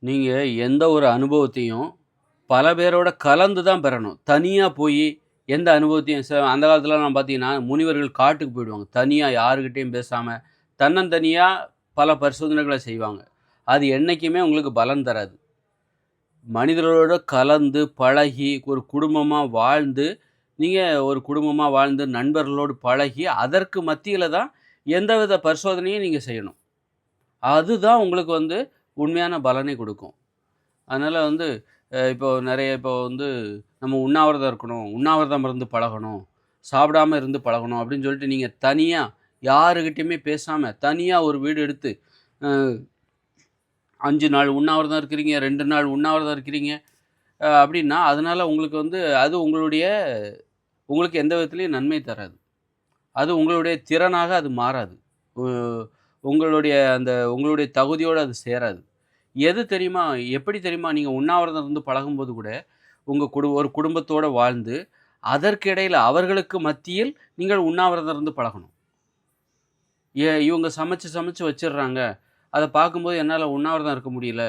நீங்க எந்த ஒரு அனுபவத்தையும் பல பேரோட கலந்து தான் பெறணும். தனியா போயி எந்த அனுபவத்தையும் அந்த காலத்துலலாம் பார்த்தீங்கன்னா, முனிவர்கள் காட்டுக்கு போயிடுவாங்க. தனியா யாருகிட்டயும் பேசாம, தன்னந்தனியா பல பரிசோதனைகள செய்வாங்க. அது என்னைக்குமே உங்களுக்கு பலன் தராது. மனிதர்களோட கலந்து, பழகி, ஒரு குடும்பமா வாழ்ந்து, நீங்க ஒரு குடும்பமா வாழ்ந்து, நண்பர்களோடு பழகி, அதற்கு மத்தியில தான் எந்தவித பரிசோதனையும் நீங்க செய்யணும். அதுதான் உங்களுக்கு உண்மையான பலனை குடுக்கும். அதனால இப்போ நம்ம உண்ணாவிரதம் இருக்கணும். உண்ணாவிரதம் இருந்து பழகணும். சாப்பிடாம இருந்து பழகணும் அப்படின்னு சொல்லிட்டு நீங்க தனியா யாருகிட்டயுமே பேசாம, தனியா ஒரு வீடு எடுத்து, அ 5 நாள் உண்ணாவிரதம் இருக்கிறீங்க, 2 நாள் உண்ணாவிரதம் இருக்கிறீங்க. அப்படின்னா, அதனால உங்களுக்கு அது உங்களுக்கு எந்த விதத்திலயும் நன்மை தராது. அது உங்களுடைய திறனாக அது மாறாது. உ உங்களுடைய தகுதியோட அது சேராது. எது தெரியுமா? எப்படி தெரியுமா? நீங்க உண்ணாவிரதம் இருந்து பழகும்போது கூட, ஒரு குடும்பத்தோட வாழ்ந்து, அதற்கு இடையில அவர்களுக்கு மத்தியில் நீங்கள் உண்ணாவிரதம் இருந்து பழகணும். இவங்க சமைச்சு சமைச்சு வச்சுடுறாங்க. அத பார்க்கும்போது என்னால உண்ணாவிரதம் இருக்க முடியல.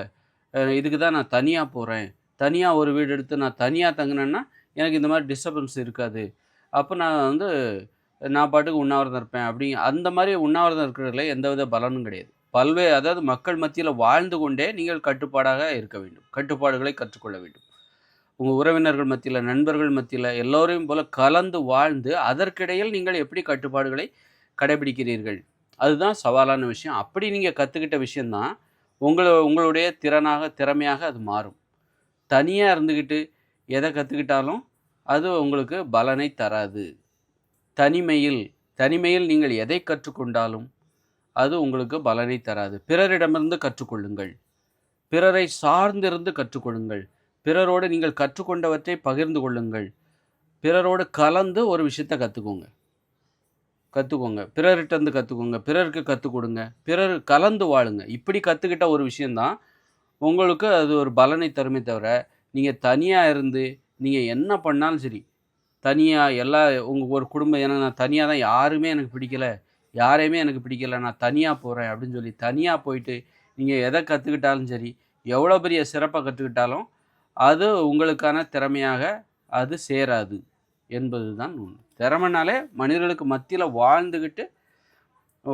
இதுக்கு தான் நான் தனியா போறேன். தனியா ஒரு வீடு எடுத்து நான் தனியா தங்குனேன்னா, எனக்கு இந்த மாரி டிஸ்டர்பன்ஸ் இருக்காது. அப்ப நான் பாட்டுக்கு உண்ணாவிரதம் இருப்பேன். அந்த மாரி உண்ணாவிரதம் இருக்கிறதுல எந்தவித பலனும் கிடையாது. அதாவது மக்கள் மத்தியில வாழ்ந்து கொண்டே நீங்கள் கட்டுப்பாடாக இருக்க வேண்டும். கட்டுப்பாடுகளை கற்றுக்கொள்ள வேண்டும். உங்க உறவினர்கள் மத்தியில, நண்பர்கள் மத்தியில எல்லோரையும் போல கலந்து வாழ்ந்து, அதற்கிடையில் நீங்கள் எப்படி கட்டுப்பாடுகளை கடைபிடிக்கிறீர்கள்? அதுதான் சவாலான விஷயம். அப்படி நீங்க கத்துக்கிட்ட விஷயம் தான், உங்களுடைய திறமையாக அது மாறும். தனியா இருந்துகிட்டு எத கத்துக்கிட்டாலும், அது உங்களுக்கு பலனை தராது. தனிமையில் தனிமையில் நீங்கள் எதை கற்றுக்கொண்டாலும், அது உங்களுக்கு பலனை தராது. பிறரிடமிருந்து கற்றுக்கொள்ளுங்கள். பிறரை சார்ந்திருந்து கற்றுக்கொள்ளுங்கள். பிறரோடு நீங்கள் கற்றுக்கொண்டவற்றை பகிர்ந்து கொள்ளுங்கள். பிறரோடு கலந்து ஒரு விஷயத்த கத்துக்கோங்க. பிறர்ட்டருந்து கத்துக்கோங்க. பிறருக்கு கத்துக் கொடுங்க. பிறர் கலந்து வாழுங்க. இப்படி கத்துக்கிட்ட ஒரு விஷயம் தான், உங்களுக்கு அது ஒரு பலனை தருமே தவிர, நீங்க தனியா இருந்து, நீங்க என்ன பண்ணாலும் சரி, தனியா எல்லா உங்க ஒரு குடும்பம் ஏன்னா நான் தனியா தான் யாருமே எனக்கு பிடிக்கல. யாரையுமே எனக்கு பிடிக்கல. நான் தனியா போறேன் அப்படின்னு சொல்லி தனியா போயிட்டு, நீங்க எத கத்துக்கிட்டாலும் சரி, எவ்வளோ பெரிய சிறப்பா கத்துக்கிட்டாலும், அது உங்களுக்கான திறமையாக அது சேராது என்பதுதான் உண்மை. திறமைனாலே மனிதர்களுக்கு மத்தியில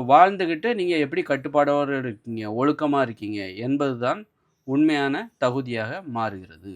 வாழ்ந்துகிட்டு நீங்க எப்படி கட்டுப்பாடோட இருக்கீங்க, ஒழுக்கமா இருக்கீங்க என்பதுதான் உண்மையான தகுதியாக மாறுகிறது.